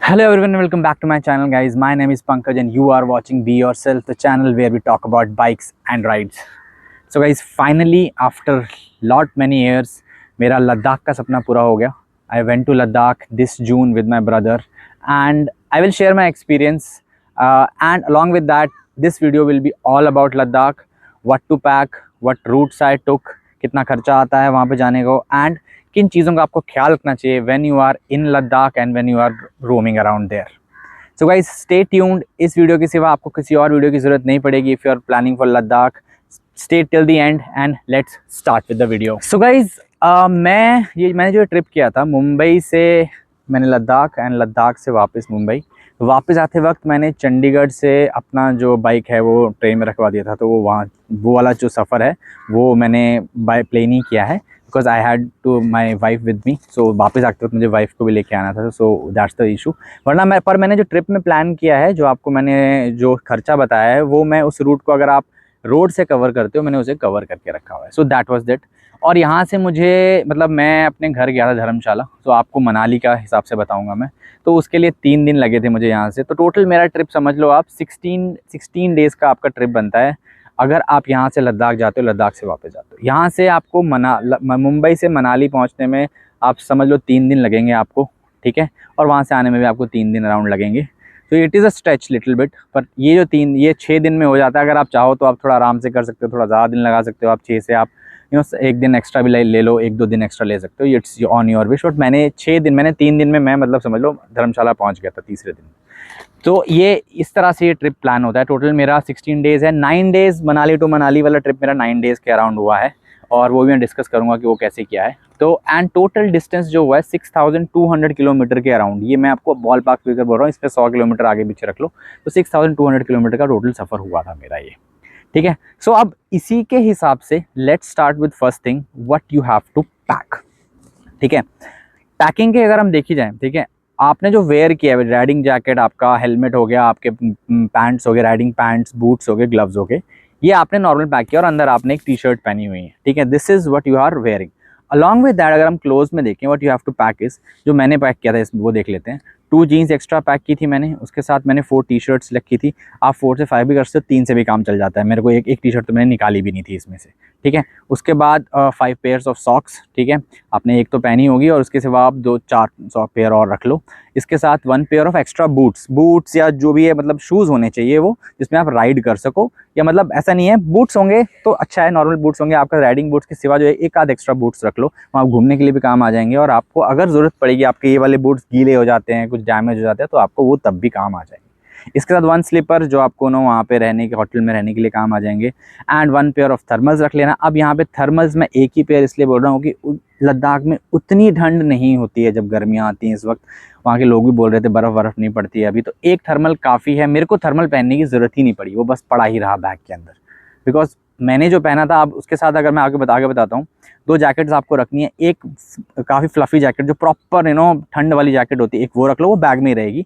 Hello everyone, welcome back to my channel guys. My name is Pankaj and you are watching Be Yourself, the channel where we talk about bikes and rides. So guys, finally after lot many years मेरा लद्दाख का सपना पूरा हो गया. I went to Ladakh this June with my brother and I will share my experience and along with that this video will be all about Ladakh, what to pack, what routes I took, कितना खर्चा आता है वहाँ पे जाने को and किन चीज़ों का आपको ख्याल रखना चाहिए when you are in Ladakh and when you are roaming around there. So guys stay tuned. इस वीडियो के सिवा आपको किसी और वीडियो की ज़रूरत नहीं पड़ेगी if you are planning for Ladakh. Stay till the end and let's start with the video. So guys मैंने जो ट्रिप किया था मुंबई से मैंने लद्दाख एंड लद्दाख से वापस मुंबई. वापस आते वक्त मैंने चंडीगढ़ से अपना जो बाइक है वो ट्रेन में रखवा दिया था. तो वो वाला जो सफ़र है वो मैंने बाय प्लेन ही किया है because I had to my wife with me. So वापस आते वक्त मुझे वाइफ को भी लेके आना था. So that's the issue. वरना मैंने जो ट्रिप में प्लान किया है, जो आपको मैंने जो खर्चा बताया है, वो मैं उस रूट को अगर आप रोड से कवर करते हो मैंने उसे कवर करके रखा हुआ है. So that was that. और यहाँ से मुझे मतलब मैं अपने घर गया था धर्मशाला. तो आपको मनाली का हिसाब से बताऊँगा मैं. तो उसके लिए 3 दिन लगे थे मुझे यहाँ से. तो टोटल मेरा ट्रिप समझ लो आप 16 डेज़ का आपका ट्रिप बनता है अगर आप यहाँ से लद्दाख जाते हो, लद्दाख से वापस जाते हो. यहाँ से आपको मुंबई से मनाली पहुँचने में आप समझ लो 3 दिन लगेंगे आपको, ठीक है. और वहाँ से आने में भी आपको 3 दिन अराउंड लगेंगे. तो it is a stretch little bit. पर ये 6 दिन में हो जाता है. अगर आप चाहो तो आप थोड़ा आराम से कर सकते हो, थोड़ा ज़्यादा दिन लगा सकते हो. आप 6 से आप 1 दिन एक्स्ट्रा भी ले लो, 1-2 दिन एक्स्ट्रा ले सकते हो. It's on your wish. But मैंने 3 दिन में मैं मतलब समझ लो धर्मशाला पहुँच गया था तीसरे दिन. तो ये इस तरह से ये ट्रिप प्लान होता है. टोटल मेरा 16 डेज़ है. 9 डेज़ मनाली टू मनाली वाला ट्रिप मेरा 9 डेज़ के अराउंड हुआ है और वो भी मैं डिस्कस करूँगा कि वो कैसे किया है. तो एंड टोटल डिस्टेंस जो हुआ है 6200 किलोमीटर के अराउंड. ये मैं आपको बॉल पार्क फिगर बोल रहा हूँ. इस पर 100 किलोमीटर आगे पीछे रख लो. तो 6200 किलोमीटर का टोटल सफ़र हुआ था मेरा ये, ठीक है. सो अब इसी के हिसाब से let's start with first thing, what you have to pack, ठीक है. पैकिंग के अगर हम देखी जाए, ठीक है, आपने जो वेयर किया है, राइडिंग जैकेट आपका, हेलमेट हो गया, आपके पैंट्स हो गए, राइडिंग पैंट्स, बूट्स हो गए, ग्लव्स हो गए, ये आपने नॉर्मल पैक किया और अंदर आपने एक टी शर्ट पहनी हुई है, ठीक है. This is what you are wearing. Along with that अगर हम क्लोज में देखें what you have to pack is, जो मैंने पैक किया था इसमें वो देख लेते हैं. 2 जीन्स एक्स्ट्रा पैक की थी मैंने. उसके साथ मैंने 4 टी शर्ट्स रखी थी. आप 4 से 5 भी कर सकते हो, 3 से भी काम चल जाता है. मेरे को एक टी शर्ट तो मैंने निकाली भी नहीं थी इसमें से, ठीक है. उसके बाद 5 पेयर्स ऑफ सॉक्स, ठीक है. आपने एक तो पहनी होगी और उसके सिवा आप 2-4 पेयर और रख लो. इसके साथ 1 पेयर ऑफ एक्स्ट्रा बूट्स या जो भी है, मतलब शूज़ होने चाहिए वो जिसमें आप राइड कर सको. या मतलब ऐसा नहीं है, बूट्स होंगे तो अच्छा है, नॉर्मल बूट्स होंगे. आपका राइडिंग बूट्स के सिवा जो है एक आध एक्स्ट्रा बूट्स रख लो, वहाँ घूमने के लिए भी काम आ जाएंगे. और आपको अगर ज़रूरत पड़ेगी, आपके ये वाले बूट्स गीले हो जाते हैं, कुछ डैमेज हो जाते हैं, तो आपको वो तब भी काम आ जाएंगे. इसके साथ 1 स्लीपर जो आपको ना वहाँ पे रहने के, होटल में रहने के लिए काम आ जाएंगे. एंड 1 पेयर ऑफ थर्मल्स रख लेना. अब यहाँ पे थर्मल्स मैं एक ही पेयर इसलिए बोल रहा हूँ कि लद्दाख में उतनी ठंड नहीं होती है जब गर्मियाँ आती हैं. इस वक्त वहाँ के लोग भी बोल रहे थे बर्फ़ नहीं पड़ती है अभी. तो एक थर्मल काफ़ी है. मेरे को थर्मल पहनने की ज़रूरत ही नहीं पड़ी, वो बस पड़ा ही रहा बैग के अंदर. बिकॉज मैंने जो पहना था, अब उसके साथ अगर मैं आगे बताता हूँ, 2 जैकेट्स आपको रखनी है. एक काफ़ी फ्लफ़ी जैकेट जो प्रॉपर ठंड वाली जैकेट होती है, एक वो रख लो, वो बैग में ही रहेगी.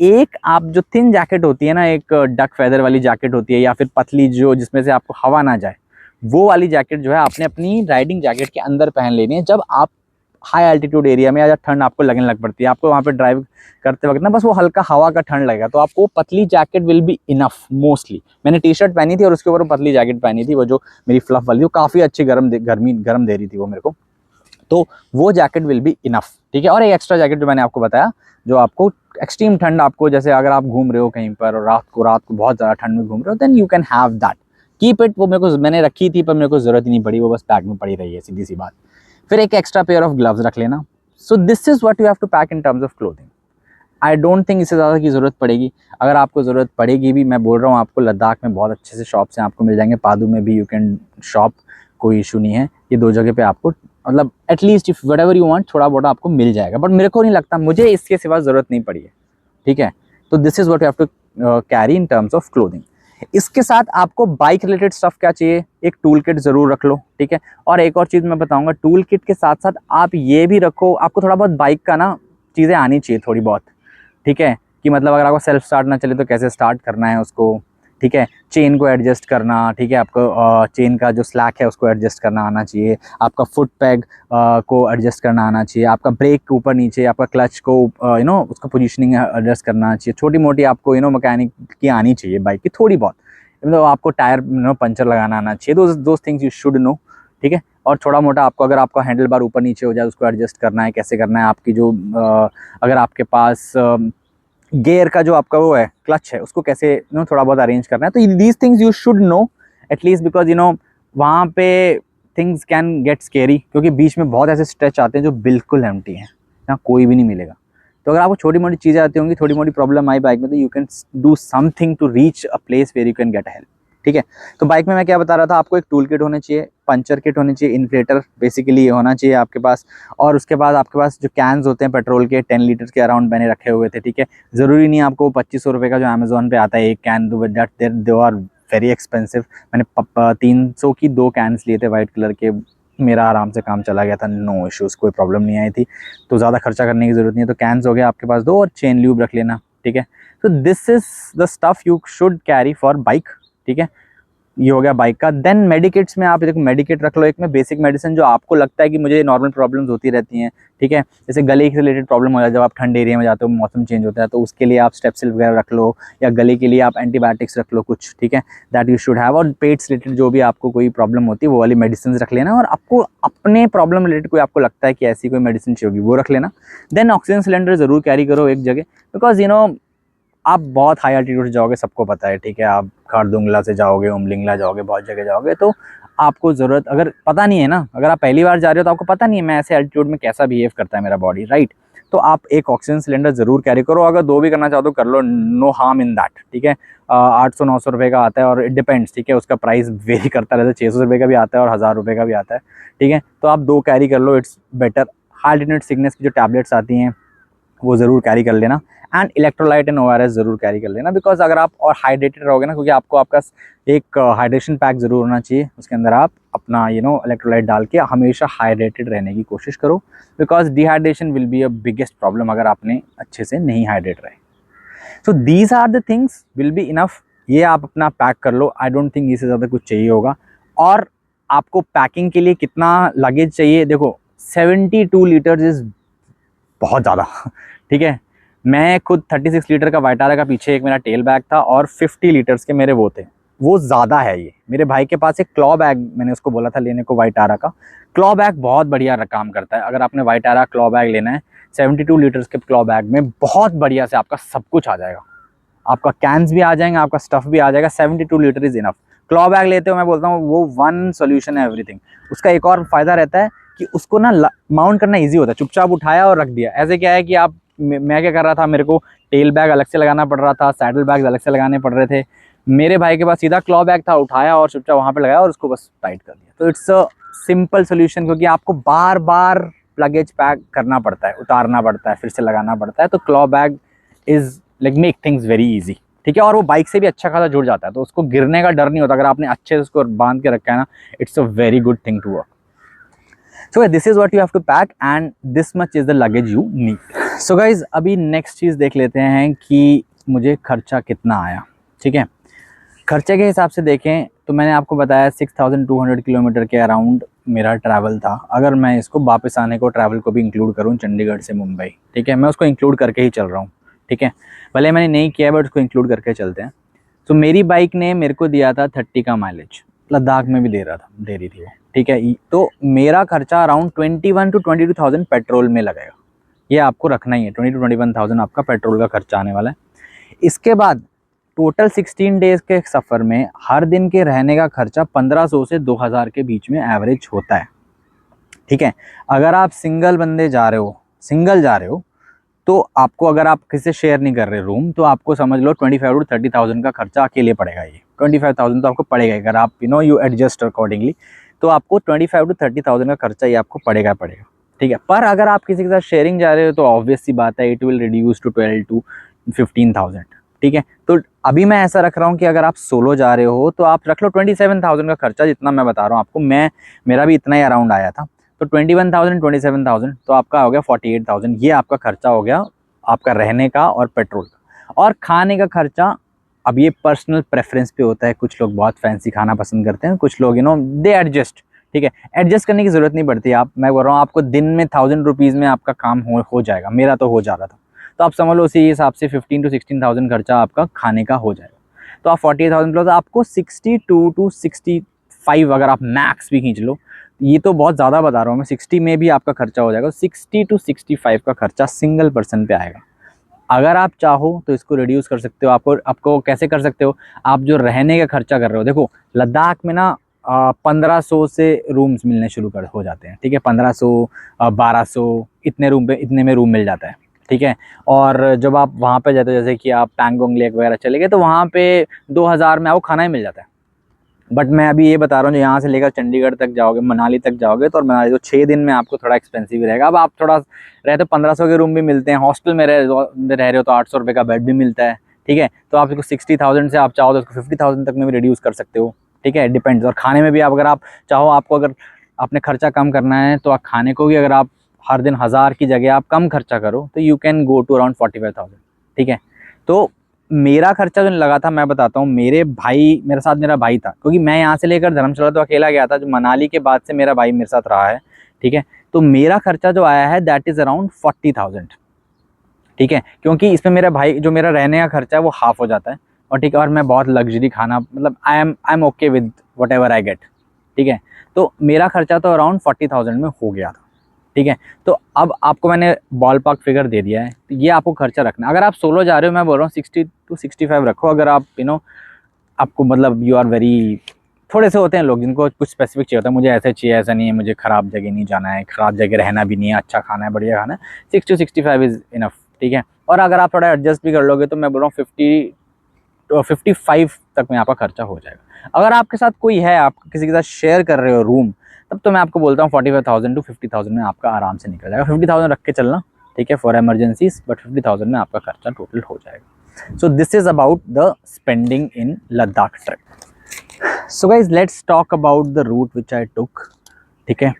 एक आप जो थिन जैकेट होती है ना, एक डक फेदर वाली जैकेट होती है या फिर पतली जो जिसमें से आपको हवा ना जाए, वो वाली जैकेट जो है आपने अपनी राइडिंग जैकेट के अंदर पहन लेनी है. जब आप हाई एल्टीट्यूड एरिया में या ठंड आपको लगने लग पड़ती है, आपको वहाँ पे ड्राइव करते वक्त ना बस वो हल्का हवा का ठंड लगेगा, तो आपको पतली jacket will be enough. Mostly मैंने टी शर्ट पहनी थी और उसके ऊपर पतली जैकेट पहनी थी, वो जो मेरी फ्लफ वाली, वो काफ़ी अच्छी गर्म दे रही थी वो मेरे को. तो वो जैकेट विल बी इनफ, ठीक है. और एक एक्स्ट्रा जैकेट जो मैंने आपको बताया, जो आपको एक्सट्रीम ठंड, आपको जैसे अगर आप घूम रहे हो कहीं पर और रात को बहुत ज़्यादा ठंड में घूम रहे हो, then you can have that, keep it. वो मैंने रखी थी पर मेरे को ज़रूरत ही नहीं पड़ी, वो बस बैग में पड़ी रही है, सीधी सी बात. फिर एक एक्स्ट्रा पेयर ऑफ ग्लव्स रख लेना. So this is what you have to pack in terms of clothing. I don't think इससे ज़्यादा की ज़रूरत पड़ेगी. अगर आपको ज़रूरत पड़ेगी भी, मैं बोल रहा हूँ आपको लद्दाख में बहुत अच्छे से शॉप्स हैं, आपको मिल जाएंगे. पादू में भी यू कैन शॉप, कोई इशू नहीं है. ये 2 जगह पे आपको मतलब at least if what ever you want थोड़ा बहुत आपको मिल जाएगा. बट मेरे को नहीं लगता, मुझे इसके सिवा ज़रूरत नहीं पड़ी है, ठीक है. तो this is what you have to carry in terms of clothing. इसके साथ आपको बाइक रिलेटेड स्टफ क्या चाहिए, एक टूल किट ज़रूर रख लो, ठीक है. और एक और चीज़ मैं बताऊंगा, टूल किट के साथ साथ आप ये भी रखो, आपको थोड़ा बहुत बाइक का ना चीज़ें आनी चाहिए थोड़ी बहुत, ठीक है. कि मतलब अगर आपको सेल्फ स्टार्ट ना चले तो कैसे स्टार्ट करना है उसको, ठीक है, चेन को एडजस्ट करना, ठीक है, आपको चेन का जो स्लैक है उसको एडजस्ट करना आना चाहिए, आपका फुट पैग को एडजस्ट करना आना चाहिए, आपका ब्रेक के ऊपर नीचे, आपका क्लच को उसका पोजीशनिंग एडजस्ट करना आना चाहिए, छोटी मोटी आपको मैकेनिक की आनी चाहिए बाइक की थोड़ी बहुत, मतलब आपको टायर पंचर लगाना आना चाहिए, those things you should know, ठीक है। और थोड़ा मोटा आपको, अगर आपका हैंडल बार ऊपर नीचे हो जाए उसको एडजस्ट करना है, कैसे करना है, आपकी जो अगर आपके पास गियर का जो आपका वो है क्लच है उसको कैसे थोड़ा बहुत अरेंज करना है, तो these things you should know at least, because वहाँ पे थिंग्स कैन गेट स्केरी, क्योंकि बीच में बहुत ऐसे स्ट्रेच आते हैं जो बिल्कुल एम्प्टी हैं, यहाँ कोई भी नहीं मिलेगा। तो अगर आपको छोटी मोटी चीज़ें आती होंगी, थोड़ी मोटी प्रॉब्लम आई बाइक में, तो you can do something to reach a place where you can get help, ठीक है। तो बाइक में मैं क्या बता रहा था, आपको एक टूल किट होनी चाहिए, पंचर किट होनी चाहिए, इन्फ्लेटर बेसिकली होना चाहिए आपके पास, और उसके बाद आपके पास जो कैंस होते हैं पेट्रोल के 10 लीटर के अराउंड मैंने रखे हुए थे, ठीक है। ज़रूरी नहीं आपको 2500 रुपये का जो अमेजोन पे आता है एक कैन, दो आर वेरी एक्सपेंसिव। मैंने 300 की 2 कैंस लिए थे वाइट कलर के, मेरा आराम से काम चला गया था, नो इश्यूज़, कोई प्रॉब्लम नहीं आई थी, तो ज़्यादा खर्चा करने की ज़रूरत नहीं है। तो कैंस हो गया आपके पास 2, और चेन ल्यूब रख लेना, ठीक है। तो this is the stuff you should carry for bike, ठीक है। ये हो गया बाइक का। देन मेडिकेट्स में आप देखो, मेडिकेट रख लो एक में, बेसिक मेडिसिन जो आपको लगता है कि मुझे नॉर्मल प्रॉब्लम्स होती रहती हैं, ठीक है, जैसे गले से रिलेटेड प्रॉब्लम हो जाए जब आप ठंडे एरिया में जाते हो, मौसम चेंज होता है, तो उसके लिए आप स्टेप्सिल वगैरह रख लो, या गले के लिए आप एंटीबायोटिक्स रख लो कुछ, ठीक है, दैट यू शुड हैव। और पेट से रिलेटेड जो भी आपको कोई प्रॉब्लम होती है वो वाली मेडिसिन रख लेना, और आपको अपने प्रॉब्लम रिलेटेड कोई आपको लगता है कि ऐसी कोई मेडिसिन चाहिए होगी वो रख लेना। देन ऑक्सीजन सिलेंडर ज़रूर कैरी करो एक जगह, बिकॉज आप बहुत हाई एल्टीट्यूड जाओगे, सबको पता है, ठीक है, आप खारदुंगला से जाओगे, उमलिंगला जाओगे, बहुत जगह जाओगे, तो आपको ज़रूरत अगर पता नहीं है ना, अगर आप पहली बार जा रहे हो तो आपको पता नहीं है मैं ऐसे एल्टीट्यूड में कैसा बिहेव करता है मेरा बॉडी, राइट। तो आप एक ऑक्सीजन सिलेंडर ज़रूर कैरी करो, अगर 2 भी करना चाहो तो कर लो, नो हार्म इन दैट, ठीक है। 800-900 रुपये का आता है, और इट डिपेंड्स, ठीक है, उसका प्राइस वेरी करता रहता है, 600 रुपये का भी आता है और 1000 रुपये का भी आता है, ठीक है। तो आप 2 कैरी कर लो, it's better. High altitude sickness की जो टैबलेट्स आती हैं वो ज़रूर कैरी कर लेना, एंड इलेक्ट्रोलाइट एंड ORS ज़रूर कैरी कर लेना, बिकॉज अगर आप और हाइड्रेटेड रहोगे ना, क्योंकि आपको आपका एक हाइड्रेशन पैक ज़रूर होना चाहिए, उसके अंदर आप अपना इलेक्ट्रोलाइट डाल के हमेशा हाइड्रेटेड रहने की कोशिश करो, because dehydration will be a biggest problem अगर आपने अच्छे से नहीं हाइड्रेट रहे। So these are the things will be enough, ये आप अपना पैक कर लो, आई डोंट थिंक इससे ज़्यादा कुछ चाहिए होगा। और आपको पैकिंग के लिए कितना लगेज चाहिए, देखो 72 लीटर्स इज़ बहुत ज़्यादा, ठीक है। मैं खुद 36 लीटर का वाइटारा का पीछे एक मेरा टेल बैग था, और 50 लीटर्स के मेरे वो थे, वो ज़्यादा है। ये मेरे भाई के पास एक क्लॉ बैग, मैंने उसको बोला था लेने को वाइटारा का, क्लॉ बैग बहुत बढ़िया काम करता है। अगर आपने वाइटारा क्लॉ बैग लेना है, 72 लीटर्स के क्लॉ बैग में बहुत बढ़िया से आपका सब कुछ आ जाएगा, आपका कैंस भी आ जाएंगे, आपका स्टफ़ भी आ जाएगा। 72 litre is enough. Claw bag लेते हो, मैं बोलता हूँ वो वन सोल्यूशन है एवरीथिंग। उसका एक और फ़ायदा रहता है कि उसको ना माउंट करना ईजी होता है, चुपचाप उठाया और रख दिया। ऐसे क्या है कि आप, मैं क्या कर रहा था, मेरे को टेल बैग अलग से लगाना पड़ रहा था, सैडल बैग अलग से लगाने पड़ रहे थे। मेरे भाई के पास सीधा क्लॉ बैग था, उठाया और चुपचाप वहाँ पे लगाया और उसको बस टाइट कर दिया। तो इट्स अ सिंपल सोल्यूशन, क्योंकि आपको बार बार लगेज पैक करना पड़ता है, उतारना पड़ता है, फिर से लगाना पड़ता है। तो claw bag is like make things very easy, ठीक है। और वो बाइक से भी अच्छा खासा जुड़ जाता है, तो उसको गिरने का डर नहीं होता अगर आपने अच्छे से उसको बांध के रखा है ना। It's a very good thing to work. So this is what you have to pack and this much is the luggage you need. So guys, अभी नेक्स्ट चीज़ देख लेते हैं कि मुझे खर्चा कितना आया, ठीक है। खर्चे के हिसाब से देखें तो मैंने आपको बताया 6200 किलोमीटर के अराउंड मेरा ट्रैवल था। अगर मैं इसको वापस आने को ट्रैवल को भी इंक्लूड करूँ, चंडीगढ़ से मुंबई, ठीक है, मैं उसको इंक्लूड करके ही चल रहा हूँ, ठीक है, भले मैंने नहीं किया बट उसको इंक्लूड करके चलते हैं। तो मेरी बाइक ने मेरे को दिया था 30 का माइलेज, लद्दाख में भी दे रही थी वो, ठीक है। तो मेरा खर्चा अराउंड 21 to 22,000 पेट्रोल में लगेगा, ये आपको रखना ही है। 20 to 21,000 आपका पेट्रोल का खर्चा आने वाला है। इसके बाद टोटल 16 डेज़ के सफ़र में हर दिन के रहने का खर्चा 1500 से 2000 के बीच में एवरेज होता है, ठीक है। अगर आप सिंगल बंदे जा रहे हो, सिंगल जा रहे हो, तो आपको, अगर आप किसी से शेयर नहीं कर रहे रूम, तो आपको समझ लो 25 to 30,000 का खर्चा अकेले पड़ेगा। ये 25,000 तो आपको पड़ेगा, अगर आप यू एडजस्ट अकॉर्डिंगली, तो आपको 25 to 30,000 का खर्चा ये आपको पड़ेगा, ठीक है। पर अगर आप किसी के साथ शेयरिंग जा रहे हो तो ऑब्वियस सी बात है, it will reduce to 12 to 15,000, ठीक है। तो अभी मैं ऐसा रख रहा हूँ कि अगर आप सोलो जा रहे हो तो आप रख लो 27,000 का खर्चा, जितना मैं बता रहा हूँ आपको। मेरा भी इतना ही अराउंड आया था, तो 21,000 27,000 तो आपका हो गया 48,000। ये आपका खर्चा हो गया आपका रहने का और पेट्रोल का। और खाने का खर्चा अब ये पर्सनल प्रेफरेंस पे होता है, कुछ लोग बहुत फैंसी खाना पसंद करते हैं, कुछ लोग दे एडजस्ट, ठीक है। एडजस्ट करने की ज़रूरत नहीं पड़ती। मैं बोल रहा हूँ आपको दिन में 1000 रुपीज़ में आपका काम हो जाएगा। मेरा तो हो जा रहा था, तो आप समझ लो उसी हिसाब से 15 to 16,000 खर्चा आपका खाने का हो जाएगा। तो आप 48,000 प्लस आपको 62 to 65, अगर आप मैक्स भी खींच लो, ये तो बहुत ज़्यादा बता रहा हूँ मैं, 60 में भी आपका खर्चा हो जाएगा। 60 to 65 का खर्चा सिंगल पर्सन पे आएगा। अगर आप चाहो तो इसको रिड्यूस कर सकते हो। आपको कैसे कर सकते हो? आप जो रहने का खर्चा कर रहे हो, देखो लद्दाख में ना 1500 से रूम्स मिलने शुरू कर हो जाते हैं, ठीक है। 1500 1200 इतने में रूम मिल जाता है, ठीक है। और जब आप वहाँ पे जाते हो, जैसे कि आप पैंगोंग लेक वगैरह चले गए, तो वहाँ पे 2000 में आपको खाना ही मिल जाता है। बट मैं अभी ये बता रहा हूँ, जो यहाँ से लेकर चंडीगढ़ तक जाओगे, मनाली तक जाओगे, तो और मनाली तो 6 दिन में आपको थोड़ा एक्सपेंसिव ही रहेगा। अब आप थोड़ा रहे तो 1500 के रूम भी मिलते हैं, हॉस्टल में रह रहे हो तो 800 रुपये का बेड भी मिलता है, ठीक है। तो आप इसको 60,000 से आप चाहो तो उसको 50,000 तक में भी रिड्यूस कर सकते हो, ठीक है। डिपेंड्स। और खाने में भी अगर आप चाहो, आपको अगर अपने खर्चा कम करना है, तो आप खाने को भी अगर आप हर दिन 1000 की जगह आप कम खर्चा करो, तो you can go to around 45,000, ठीक है। तो मेरा खर्चा जो लगा था, मैं बताता हूँ, मेरे साथ मेरा भाई था, क्योंकि मैं यहाँ से लेकर धर्मशाला तो अकेला गया था, जो मनाली के बाद से मेरा भाई मेरे साथ रहा है, ठीक है। तो मेरा खर्चा जो आया है दैट इज़ अराउंड 40,000, ठीक है। क्योंकि इसमें मेरा भाई, जो मेरा रहने का खर्चा है वो हाफ हो जाता है, और ठीक है, और मैं बहुत लग्जरी खाना, मतलब I am okay with what ever I get, ठीक है। तो मेरा खर्चा तो अराउंड 40,000 में हो गया था, ठीक है। तो अब आपको मैंने बॉल पार्क फिगर दे दिया है, तो ये आपको खर्चा रखना। अगर आप सोलो जा रहे हो, मैं बोल रहा हूँ 60 to 65 रखो। अगर आप आपको मतलब यू आर वेरी, थोड़े से होते हैं लोग जिनको कुछ स्पेसिफिक चाहिए होता है, मुझे ऐसे चाहिए, ऐसा नहीं है, मुझे ख़राब जगह नहीं जाना है, ख़राब जगह रहना भी नहीं है, अच्छा खाना है, बढ़िया खाना है, 60 to 65 इज़ इनफ, ठीक है। और अगर आप थोड़ा एडजस्ट भी कर लोगे, तो मैं बोल रहा हूँ 50 to 55 तक में आपका खर्चा हो जाएगा। अगर आपके साथ कोई है, आप किसी के साथ शेयर कर रहे हो रूम, तब तो मैं आपको बोलता हूँ 45,000 to 50,000 में आपका आराम से निकल जाएगा। 50,000 रख के चलना, ठीक है, फॉर एमरजेंसीज, बट 50,000 में आपका खर्चा टोटल हो जाएगा। So this is about the spending in Ladakh trip. So guys let's talk about the route which I took, ठीक है।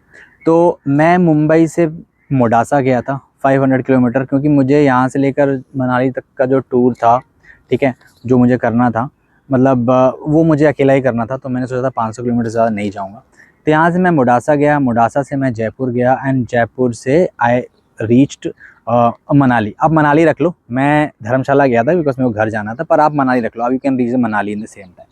तो मैं मुंबई से मोडासा गया था 500 किलोमीटर, क्योंकि मुझे यहाँ से लेकर मनाली तक का जो टूर था, ठीक है, जो मुझे करना था, मतलब वो मुझे अकेला ही करना था, तो मैंने सोचा था 500 किलोमीटर ज़्यादा नहीं जाऊँगा। तो यहाँ से मैं मोडासा गया, मोडासा से मैं जयपुर गया, एंड जयपुर से आई रीच्ड मनाली। आप मनाली रख लो, मैं धर्मशाला गया था बिकॉज मेरे को घर जाना था, पर आप मनाली रख लो, आप you can reach Manali in the same time,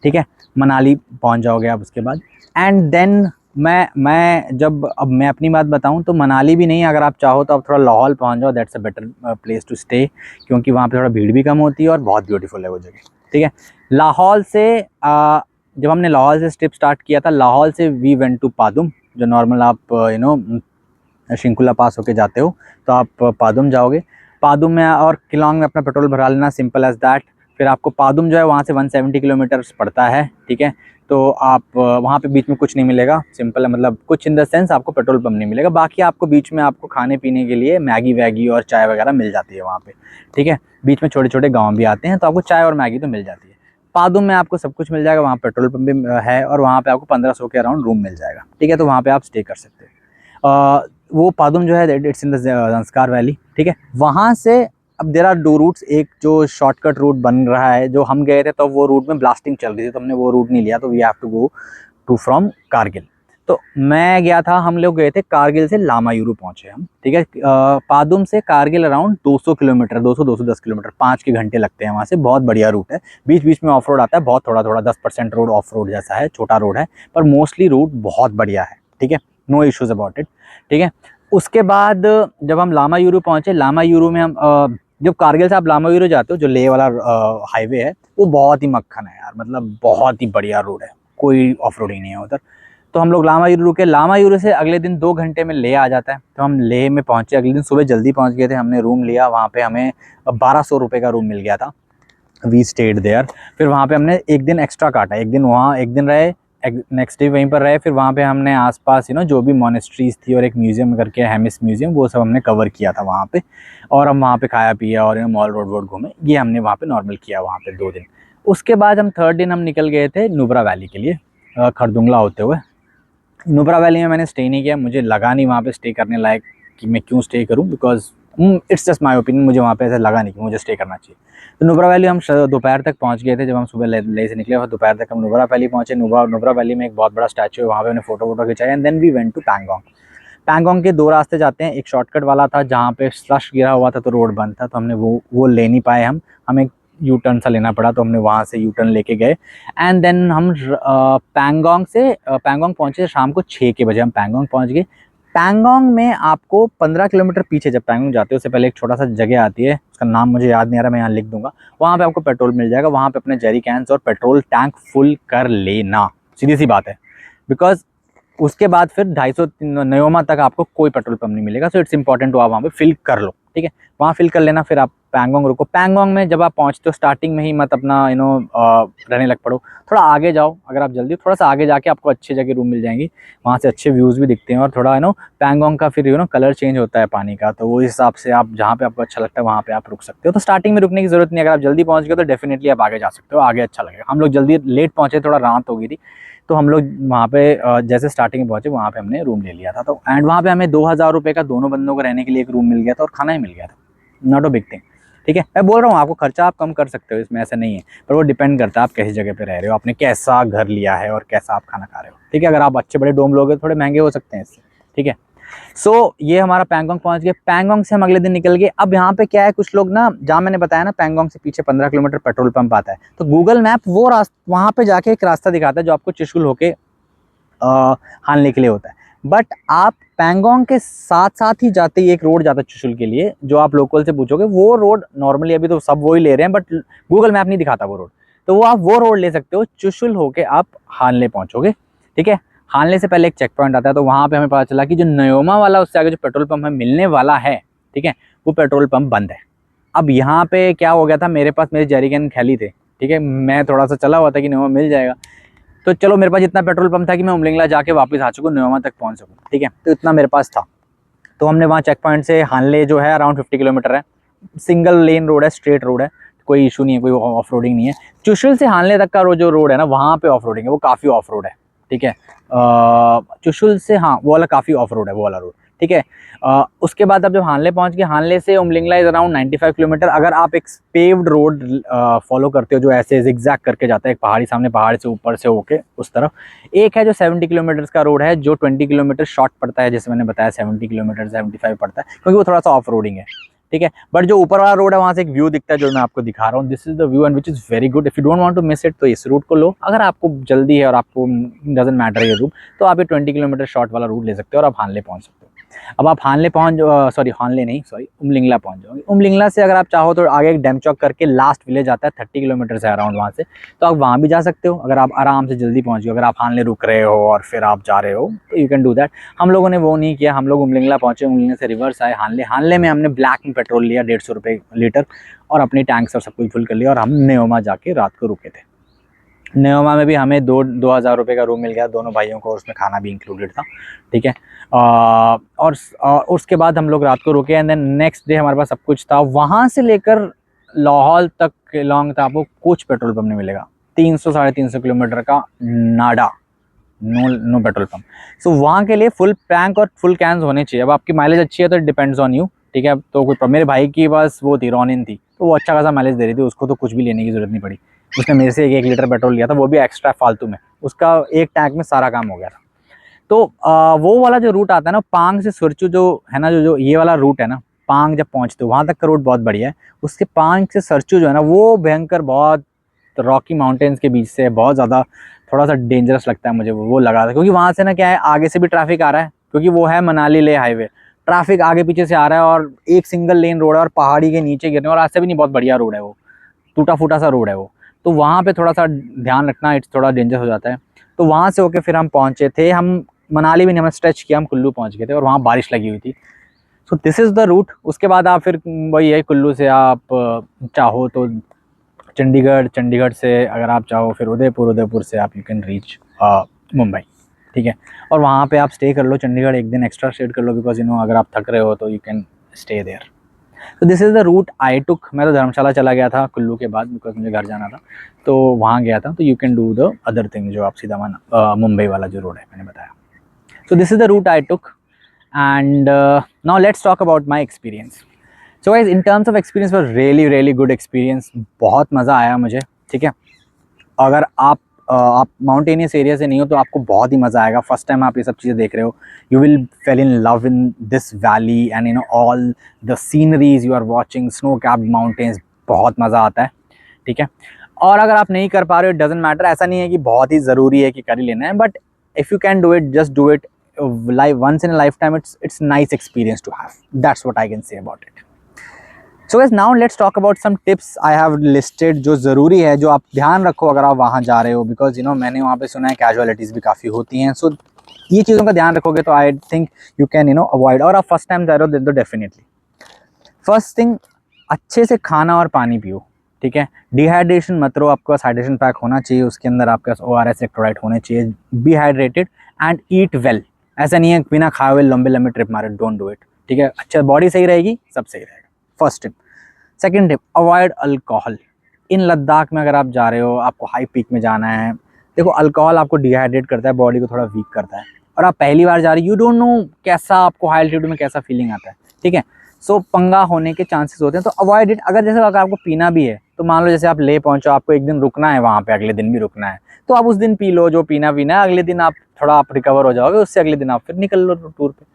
ठीक है। मनाली पहुँच जाओगे आप उसके बाद, एंड देन अब मैं अपनी बात बताऊं, तो मनाली भी नहीं, अगर आप चाहो तो आप थोड़ा लाहौल पहुंच जाओ, that's a better place to stay, क्योंकि वहाँ पे थोड़ा भीड़ भी कम होती है और बहुत ब्यूटीफुल है वो जगह, ठीक है। लाहौल से जब हमने लाहौल से ट्रिप स्टार्ट किया था, लाहौल से वी वेंट टू पादुम, जो नॉर्मल आप शिंकुला पास होके जाते हो, तो आप पादुम जाओगे। पादुम में और किलोंग में अपना पेट्रोल भरा लेना, सिंपल एज दैट। फिर आपको पादुम जो है वहाँ से 170 किलोमीटर्स पड़ता है, ठीक है। तो आप वहाँ पे बीच में कुछ नहीं मिलेगा, सिंपल है, मतलब कुछ इन द सेंस आपको पेट्रोल पंप नहीं मिलेगा, बाकी आपको बीच में आपको खाने पीने के लिए मैगी वैगी और चाय वगैरह मिल जाती है वहाँ पे, ठीक है। बीच में छोटे छोटे गाँव भी आते हैं, तो आपको चाय और मैगी तो मिल जाती है। पादुम में आपको सब कुछ मिल जाएगा, वहाँ पेट्रोल पंप भी है, और वहाँ पे आपको 1500 के अराउंड रूम मिल जाएगा, ठीक है। तो वहाँ पे आप स्टे कर सकते हैं। वो पादुम जो है it's in the Zanskar valley, ठीक है। वहाँ से अब देर आर 2 रूट्स, एक जो शॉर्टकट रूट बन रहा है, जो हम गए थे तो वो रूट में ब्लास्टिंग चल रही थी, तो हमने वो रूट नहीं लिया, तो we have to go to from Kargil. तो मैं गया था, हम लोग गए थे कारगिल से लामायूरू पहुँचे हम, ठीक है। पादुम से कारगिल अराउंड 200 किलोमीटर, 200-210 किलोमीटर, 5 के घंटे लगते हैं वहाँ से। बहुत बढ़िया रूट है, बीच बीच में ऑफ रोड आता है, बहुत थोड़ा थोड़ा 10% रोड ऑफ रोड जैसा है, छोटा रोड है, पर मोस्टली रूट बहुत बढ़िया है, ठीक है, नो इश्यूज़ अबाउट इट, ठीक है। उसके बाद जब हम लामायूरू पहुँचे, लामायूरू में हम जब कारगिल से आप लामायूरू जाते हो, जो लेह वाला हाईवे है, वो बहुत ही मक्खन है यार, मतलब बहुत ही बढ़िया रोड है, कोई ऑफ रोडिंग नहीं है उधर। तो हम लोग लामायूरू रुके, लामायूरू से अगले दिन 2 घंटे में लेह आ जाता है, तो हम लेह में पहुँचे, अगले दिन सुबह जल्दी पहुँच गए थे, हमने रूम लिया, वहाँ पे हमें 1200 रुपये का रूम मिल गया था, वी स्टेड देयर। फिर वहाँ पे हमने एक दिन एक्स्ट्रा काटा, एक दिन वहाँ, एक दिन रहे, नेक्स्ट डे वहीं पर रहे। फिर वहाँ पे हमने आसपास जो भी मोनेस्ट्रीज थी और एक म्यूज़ियम करके हेमिस म्यूज़ियम, वो सब हमने कवर किया था वहाँ पे, और हम वहाँ पे खाया पिया और मॉल रोड वोड घूमे, ये हमने वहाँ पे नॉर्मल किया वहाँ पे 2 दिन। उसके बाद हम 3rd दिन हम निकल गए थे नुब्रा वैली के लिए, खरदुंगला होते हुए। नुब्रा वैली में मैंने स्टे नहीं किया, मुझे लगा नहीं वहाँ पे स्टे करने लायक कि मैं क्यों स्टे करूँ, because it's just my opinion, मुझे वहाँ पे ऐसा लगा नहीं कि मुझे स्टे करना चाहिए। तो नुब्रा वैली हम दोपहर तक पहुँच गए थे। जब हम सुबह ले से निकले और दोपहर तक हम नुब्रा वैली पहुँचे। नुब्रा वैली में एक बहुत बड़ा स्टैचू है, वहाँ पे हमने फोटो वोटो खिंचाई and then we went to Pangong. Pangong के 2 रास्ते जाते हैं, एक शॉर्टकट वाला था जहाँ पे स्लश गिरा हुआ था तो रोड बंद था, तो हमने वो ले नहीं पाए। हमें यू टर्न सा लेना पड़ा, तो हमने वहाँ से यू टर्न लेके गए एंड देन हम पैंगोंग पहुँचे शाम को 6 के बजे हम पैंगोंग पहुँच गए। पैंगोंग में आपको 15 किलोमीटर पीछे जब पैंगोंग जाते हो उससे पहले एक छोटा सा जगह आती है, उसका नाम मुझे याद नहीं आ रहा, मैं यहाँ लिख दूंगा। वहाँ पे आपको पेट्रोल मिल जाएगा, वहाँ पे अपने जेरी कैंस और पेट्रोल टैंक फुल कर लेना, सीधी सी बात है। बिकॉज उसके बाद फिर 250 न्योमा तक आपको कोई पेट्रोल पंप नहीं मिलेगा, सो इट्स इंपॉर्टेंट आप वहाँ पे फिल कर लो, ठीक है। वहाँ फिल कर लेना, फिर आप पैंगोंग रुको। पैंगोंग में जब आप पहुँचते हो स्टार्टिंग में ही मत अपना रहने लग पड़ो, थोड़ा आगे जाओ। अगर आप जल्दी थोड़ा सा आगे जाके आपको अच्छी जगह रूम मिल जाएंगी, वहाँ से अच्छे व्यूज़ भी दिखते हैं और थोड़ा पैंगोंग का फिर कलर चेंज होता है पानी का, तो वो हिसाब से आप जहाँ पे आपको अच्छा लगता है वहाँ पे आप रुक सकते हो। तो स्टार्टिंग में रुकने की जरूरत नहीं, अगर आप जल्दी पहुँच गए तो डेफिनेटली आप आगे जा सकते हो, आगे अच्छा लगेगा। हम लोग जल्दी लेट पहुँचे, थोड़ा रात हो गई थी, तो हम लोग वहाँ पे जैसे स्टार्टिंग में पहुँचे वहाँ पे हमने रूम ले लिया था। तो एंड वहाँ पे हमें 2000 रुपये का दोनों बंदों को रहने के लिए एक रूम मिल गया था और खाना ही मिल गया था, नॉट अ बिग थिंग, ठीक है। मैं बोल रहा हूँ आपको खर्चा आप कम कर सकते हो, इसमें ऐसा नहीं है, पर वो डिपेंड करता है आप कैसी जगह पे रह रहे हो, आपने कैसा घर लिया है और कैसा आप खाना खा रहे हो, ठीक है। अगर आप अच्छे बड़े डोम लोगे थोड़े महंगे हो सकते हैं इससे, ठीक है। सो ये हमारा पैंगोंग पहुंच गए। पैंगोंग से हम अगले दिन निकल गए। अब यहाँ पे क्या है, कुछ लोग ना, जहाँ मैंने बताया ना पैंगोंग से पीछे 15 किलोमीटर पेट्रोल पंप आता है, तो गूगल मैप वो रास्ता वहाँ पे जाके एक रास्ता दिखाता है जो आपको चुशुल होके हानले के लिए होता है। बट आप पैंगोंग के साथ साथ ही जाते ही एक रोड जाता है चुशुल के लिए, जो आप लोकल से पूछोगे वो रोड नॉर्मली अभी तो सब वो ही ले रहे हैं, बट गूगल मैप नहीं दिखाता वो रोड, तो वो आप वो रोड ले सकते हो। चुशुल होके आप हानले पहुंचोगे, ठीक है। हानले से पहले एक चेक पॉइंट आता है, तो वहाँ पे हमें पता चला कि जो न्योमा वाला उससे आगे जो पेट्रोल पंप हमें मिलने वाला है, ठीक है, वो पेट्रोल पंप बंद है। अब यहाँ पे क्या हो गया था, मेरे पास मेरे जेरिकन खाली थे, ठीक है, मैं थोड़ा सा चला हुआ था कि न्योमा मिल जाएगा, तो चलो मेरे पास इतना पेट्रोल पंप था कि मैं उमलिंगला जाके वापस आ चुका, न्योमा तक पहुँच सकूँ, ठीक है, तो इतना मेरे पास था। तो हमने वहाँ चेक पॉइंट से हानले जो है अराउंड 50 किलोमीटर है, सिंगल लेन रोड है, स्ट्रेट रोड है, कोई इशू नहीं है, कोई ऑफ रोडिंग नहीं है। चुशुल से हानले तक का जो रोड है ना, वहाँ पे ऑफ रोडिंग है, वो काफ़ी ऑफ रोड है, ठीक है। चुशुल से, हाँ, वो वाला काफ़ी ऑफ रोड है, वो वाला रोड, ठीक है। उसके बाद अब जब हानले पहुंच गए, हानले से उमलिंगला इज अराउंड 95 किलोमीटर। अगर आप एक पेव्ड रोड फॉलो करते हो जो ऐसे जिगजैग करके जाता है, एक पहाड़ी सामने पहाड़ से ऊपर से होके उस तरफ, एक है जो 70 किलोमीटर का रोड है जो 20 किलोमीटर शॉर्ट पड़ता है, जैसे मैंने बताया 70 किलोमीटर 75 पड़ता है, क्योंकि वो थोड़ा सा ऑफ रोडिंग है, ठीक है। बट जो ऊपर वाला रोड है वहाँ से एक व्यू दिखता है जो मैं आपको दिखा रहा हूँ, this is the view and which is very good. If you don't want to miss it तो इस रूट को लो। अगर आपको जल्दी है और आपको डजंट मैटर ये रूट, तो आप ये 20 किलोमीटर शॉर्ट वाला रूट ले सकते हो और आप हानले पहुँच सकते हो। अब आप हानले उमलिंगला पहुंच जाओगे। उमलिंगला से अगर आप चाहो तो आगे एक डेमचौक करके लास्ट विलेज आता है, 30 किलोमीटर से अराउंड वहाँ से, तो आप वहाँ भी जा सकते हो अगर आप आराम से जल्दी पहुँच गए। अगर आप हानले रुक रहे हो और फिर आप जा रहे हो तो यू कैन डू दैट। हम लोगों ने वो नहीं किया, हम लोग उमलिंगला पहुँचे, उमलिंगला से रिवर्स आए हानले। हानले में हमने ब्लैक में पेट्रोल लिया 150 रुपये लीटर और अपनी टैंक्स और सब कुछ फुल कर लिया और हम न्योमा जाके रात को रुके थे। न्योमा में भी हमें 2,000 का रूम मिल गया दोनों भाइयों को, उसमें खाना भी इंक्लूडेड था, ठीक है। और उसके बाद हम लोग रात को रुके एंड देन नेक्स्ट डे हमारे पास सब कुछ था। वहाँ से लेकर लाहौल तक लॉन्ग था, आपको कुछ पेट्रोल पंप नहीं मिलेगा। 300-350 किलोमीटर का नाडा, नो पेट्रोल पंप। सो वहाँ के लिए फुल टैंक और फुल कैंस होने चाहिए। अब आपकी माइलेज अच्छी है तो डिपेंड्स ऑन यू, ठीक है। तो कुछ मेरे भाई की बस वो थी रॉनिन थी, तो वो अच्छा खासा माइलेज दे रही थी, उसको तो कुछ भी लेने की जरूरत नहीं पड़ी। उसने मेरे से 1 लीटर पेट्रोल लिया था, वो भी एक्स्ट्रा फालतू में, उसका एक टैंक में सारा काम हो गया था। तो वो वाला जो रूट आता है ना पांग से सुरचू, जो है ना, जो ये वाला रूट है ना, पांग जब पहुंचते हो वहां तक का रूट बहुत बढ़िया है। उसके पांग से सरचू जो है ना वो भयंकर बहुत रॉकी माउंटेन्स के बीच से बहुत ज़्यादा थोड़ा सा डेंजरस लगता है मुझे, वो लगा था, क्योंकि वहाँ से ना क्या है, आगे से भी ट्रैफिक आ रहा है, क्योंकि वो है मनाली ले हाईवे, ट्रैफिक आगे पीछे से आ रहा है और एक सिंगल लेन रोड है और पहाड़ी के नीचे गिरने, और आज से भी नहीं, बहुत बढ़िया रोड है वो, टूटा फूटा सा रोड है वो, तो वहाँ पे थोड़ा सा ध्यान रखना, इट्स थोड़ा डेंजर हो जाता है। तो वहाँ से होके फिर हम पहुँचे थे, हम मनाली भी नहीं, हमने स्ट्रेच किया, हम कुल्लू पहुँच गए थे और वहाँ बारिश लगी हुई थी। So this is the route. उसके बाद आप फिर वही है, कुल्लू से आप चाहो तो चंडीगढ़, चंडीगढ़ से अगर आप चाहो फिर उदयपुर, उदयपुर से आप यू कैन रीच मुंबई, ठीक है। और वहाँ पे आप स्टे कर लो, चंडीगढ़ एक दिन एक्स्ट्रा स्टे कर लो, बिकॉज अगर आप थक रहे हो तो यू कैन स्टे देयर। तो this is the route I took. मैं तो धर्मशाला चला गया था कुल्लू के बाद, बिकॉज मुझे घर जाना था, तो वहाँ गया था। तो you can do the other thing, जो आप सीधा मुंबई वाला जो रोड है मैंने बताया। So this is the route I took and now let's talk about my experience. So guys in terms of experience was really good experience, बहुत मज़ा आया मुझे, ठीक है। अगर आप माउंटेनियस एरिया से नहीं हो तो आपको बहुत ही मज़ा आएगा। फर्स्ट टाइम आप ये सब चीज़ें देख रहे हो, you will fall in love in this valley and you know all the sceneries you are watching, snow capped mountains, बहुत मज़ा आता है, ठीक है। और अगर आप नहीं कर पा रहे हो, इट डजेंट मैटर, ऐसा नहीं है कि बहुत ही ज़रूरी है कि कर ही लेना है, but if you can do it, just do it. Life once in lifetime, it's nice experience to have, that's what I can say about it. So guys now let's talk about some tips I have listed, जो ज़रूरी है, जो आप ध्यान रखो अगर आप वहाँ जा रहे हो, बिकॉज यू नो मैंने वहाँ पे सुना है कैजुअलिटीज़ भी काफ़ी होती हैं। सो ये चीज़ों का ध्यान रखोगे तो I think you can you know avoid. और आप फर्स्ट टाइम जा रहे हो तो डेफिनेटली फर्स्ट थिंग, अच्छे से खाना और पानी पियो, ठीक है। डिहाइड्रेशन मत रहो, आपके पास हाइड्रेशन पैक होना चाहिए, उसके अंदर आपके पास ORS इलेक्ट्रोलाइट होने चाहिए। Be hydrated and eat well. ऐसा नहीं है बिना खाए हुए लंबे लंबे ट्रिप मारे, डोंट डू इट, ठीक है। अच्छा, बॉडी सही रहेगी, सब सही रहेगा। First tip. Second tip, avoid alcohol. In Ladakh में अगर आप जा रहे हो, आपको हाई पीक में जाना है, देखो अल्कोहल आपको डिहाइड्रेट करता है, बॉडी को थोड़ा वीक करता है, और आप पहली बार जा रहे हो, यू डोंट नो कैसा आपको हाई एल्टीट्यूड में कैसा फीलिंग आता है, ठीक है। सो पंगा होने के चांसेस होते हैं, तो अवॉइड इट। अगर जैसे अगर आपको पीना भी है तो मान लो जैसे आप ले पहुंचो, आपको एक दिन रुकना है वहाँ पे, अगले दिन भी रुकना है, तो आप उस दिन पी लो जो पीना है, अगले दिन आप थोड़ा आप रिकवर हो जाओगे, उससे अगले दिन आप फिर निकल लो टूर पे।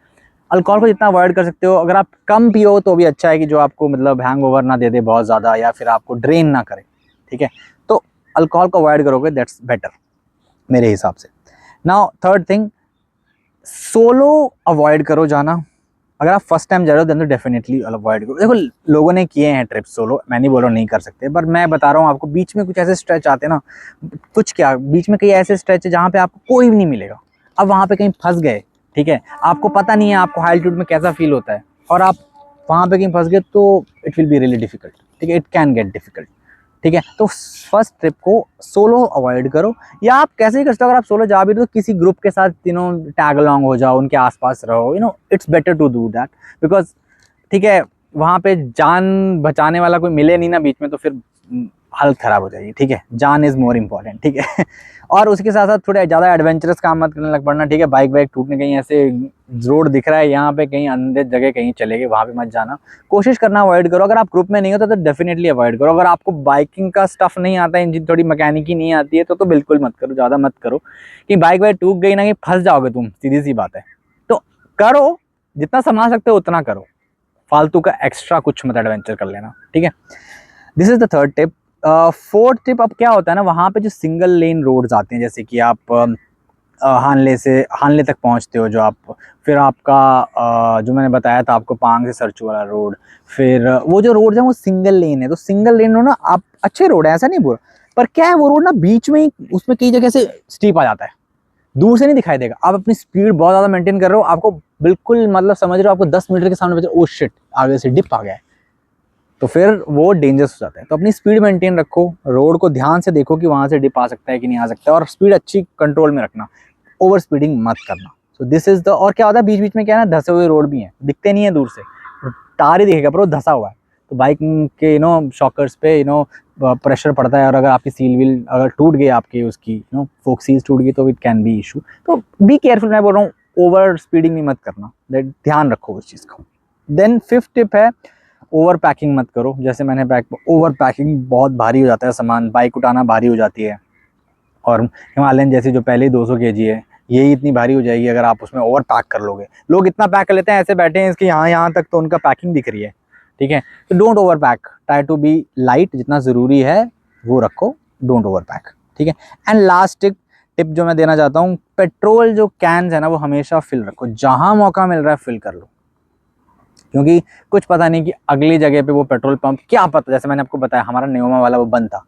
अल्कोहल को जितना अवॉइड कर सकते हो, अगर आप कम पियो तो भी अच्छा है, कि जो आपको मतलब हैंगओवर ना दे दे बहुत ज़्यादा, या फिर आपको ड्रेन ना करे, ठीक है। तो अल्कोहल को अवॉइड करोगे, दैट्स बेटर मेरे हिसाब से। Now third thing, solo avoid करो जाना। अगर आप फर्स्ट टाइम जा रहे हो देन तो डेफिनेटली अवॉइड करो। देखो लोगों ने किए हैं ट्रिप सोलो, मैं नहीं बोल रहा हूँ नहीं कर सकते, पर मैं बता रहा हूँ आपको, बीच में कुछ ऐसे स्ट्रेच आते हैं ना, कुछ क्या, बीच में कई ऐसे स्ट्रेच है जहाँ पे आपको कोई भी नहीं मिलेगा। अब वहाँ पे कहीं फंस गए, ठीक है, आपको पता नहीं है आपको हाई एल्टीट्यूड में कैसा फील होता है, और आप वहाँ पे कहीं फंस गए तो it will be really difficult, ठीक है, इट कैन गेट डिफिकल्ट, ठीक है। तो फर्स्ट ट्रिप को सोलो अवॉइड करो, या आप कैसे ही कर सकते हो, अगर आप सोलो जा भी रहे हो तो किसी ग्रुप के साथ टैग अलॉन्ग हो जाओ, उनके आसपास रहो, it's better to do that, because ठीक है, वहाँ पे जान बचाने वाला कोई मिले नहीं ना बीच में, तो फिर हालत ख़राब हो जाएगी, ठीक है। जान इज़ मोर इम्पॉर्टेंट, ठीक है। और उसके साथ साथ थोड़े ज़्यादा एडवेंचरस काम मत करने लग पड़ना, ठीक है। बाइक वाइक टूटने, कहीं ऐसे रोड दिख रहा है यहाँ पे, कहीं अंधे जगह कहीं चले गए, वहाँ पे मत जाना, कोशिश करना अवॉइड करो। अगर आप ग्रुप में नहीं हो तो डेफिनेटली अवॉइड करो। अगर आपको बाइकिंग का स्टफ नहीं आता है, इंजन थोड़ी मैकेनिकी नहीं आती है, तो बिल्कुल मत करो, ज़्यादा मत करो, कि बाइक वाइक टूट गई ना, कि फंस जाओगे तुम, सीधी सी बात है। तो करो, जितना संभाल सकते हो उतना करो, फालतू का एक्स्ट्रा कुछ मत एडवेंचर कर लेना, ठीक है। This is the third tip. Fourth tip, अब क्या होता है ना, वहाँ पे जो सिंगल लेन रोड्स आते हैं, जैसे कि आप हानले तक पहुँचते हो, जो आप फिर आपका जो मैंने बताया था आपको, पांग से सरचू वाला रोड, फिर वो जो रोड है वो सिंगल लेन है। तो सिंगल लेन हो ना आप, अच्छे रोड है, ऐसा नहीं बोल, पर क्या है वो रोड ना बीच में ही, उसमें कई जगह से स्टीप आ जाता है, दूर से नहीं दिखाई देगा। आप अपनी स्पीड बहुत ज़्यादा मेंटेन कर रहे हो, आपको बिल्कुल मतलब समझ रहे हो, आपको 10 मीटर के सामने बचे, ओ शिट, आगे से डिप आ गया है, तो फिर वो डेंजरस हो जाता है। तो अपनी स्पीड मेंटेन रखो, रोड को ध्यान से देखो कि वहाँ से डिप आ सकता है कि नहीं आ सकता है, और स्पीड अच्छी कंट्रोल में रखना, ओवर स्पीडिंग मत करना। सो दिस इज द, और क्या होता है बीच बीच में क्या है ना, धसे हुए रोड भी हैं, दिखते नहीं है दूर से, टार ही दिखेगा पर वो धसा हुआ है, तो बाइक के शॉकर्स पे प्रेशर पड़ता है, और अगर आपकी सील व्हील अगर टूट गई, आपकी उसकी फोक सील्स टूट गई, तो इट कैन बी इशू। तो बी केयरफुल, मैं बोल रहा हूँ ओवर स्पीडिंग भी मत करना, ध्यान रखो उस चीज़ को। देन फिफ्थ टिप है, ओवर पैकिंग मत करो। जैसे मैंने ओवर पैकिंग बहुत भारी हो जाता है सामान, बाइक उठाना भारी हो जाती है, और हिमालयन जैसी जो पहले ही 200 kg है, यही इतनी भारी हो जाएगी अगर आप उसमें ओवर पैक कर लोगे। लोग इतना पैक कर लेते हैं, ऐसे बैठे हैं इसकी यहाँ तक, तो उनका पैकिंग दिख रही है, ठीक है। तो don't over pack, try to be light, जितना ज़रूरी है वो रखो, डोंट ओवर पैक, ठीक है। एंड लास्ट टिप जो मैं देना चाहता हूँ, पेट्रोल जो कैंस है ना, वो हमेशा फिल रखो, जहाँ मौका मिल रहा है फिल कर लो, क्योंकि कुछ पता नहीं कि अगली जगह पे वो पेट्रोल पंप, क्या पता, जैसे मैंने आपको बताया हमारा न्योमा वाला वो बंद था,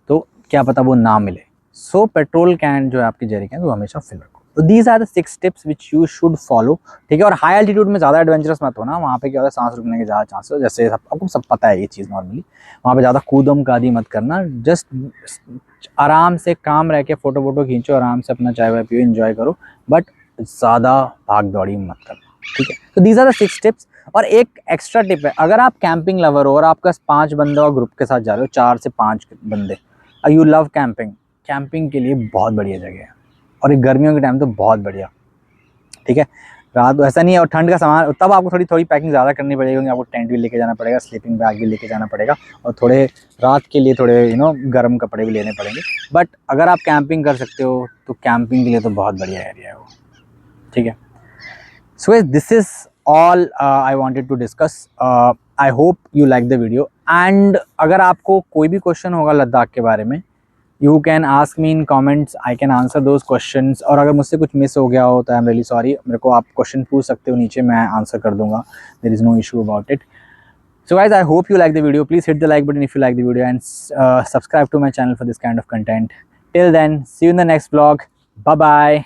तो क्या पता वो ना मिले। सो पेट्रोल कैन जो है आपकी जेरी कैन, वो हमेशा फिल रखो। तो these are the 6 tips which you should follow, ठीक है। और हाई एल्टीट्यूड में ज़्यादा एडवेंचरस मत होना, वहाँ पे क्या होता है सांस रुकने के ज़्यादा चांसेस, जैसे आपको सब पता है ये चीज़ नॉर्मली, वहाँ पे ज़्यादा कूदम कादी मत करना, जस्ट आराम से काम रह के फोटो वोटो खींचो, आराम से अपना चाय वाय पियो, इन्जॉय करो, बट ज़्यादा भाग दौड़ी मत करना, ठीक है। तो दीज आर द 6 टिप्स। और एक एक्स्ट्रा टिप है, अगर आप कैंपिंग लवर हो और आपका 5 बंदे और ग्रुप के साथ जा रहे हो, 4 से 5 बंदे, यू लव कैंपिंग, कैंपिंग के लिए बहुत बढ़िया जगह है, और ये गर्मियों के टाइम तो बहुत बढ़िया, ठीक है। रात ऐसा नहीं है, और ठंड का सामान तब आपको थोड़ी थोड़ी पैकिंग ज़्यादा करनी पड़ेगी, क्योंकि आपको टेंट भी लेके जाना पड़ेगा, स्लीपिंग बैग भी लेके जाना पड़ेगा, और थोड़े रात के लिए थोड़े गर्म कपड़े भी लेने पड़ेंगे। बट अगर आप कैंपिंग कर सकते हो तो कैंपिंग के लिए तो बहुत बढ़िया एरिया है वो, ठीक है। So this is all I wanted to discuss. I hope you like the video, and अगर आपको कोई भी क्वेश्चन होगा लद्दाख के बारे में, you can ask me in comments, I can answer those questions. और अगर मुझसे कुछ मिस हो गया हो तो आई एम रियली सॉरी, मेरे को आप क्वेश्चन पूछ सकते हो नीचे, मैं आंसर कर दूंगा, there is no issue about it. So guys, I hope you like the video. Please hit the like button if you like the video, and subscribe to my channel for this kind of content. Till then, see you in the next vlog. Bye bye.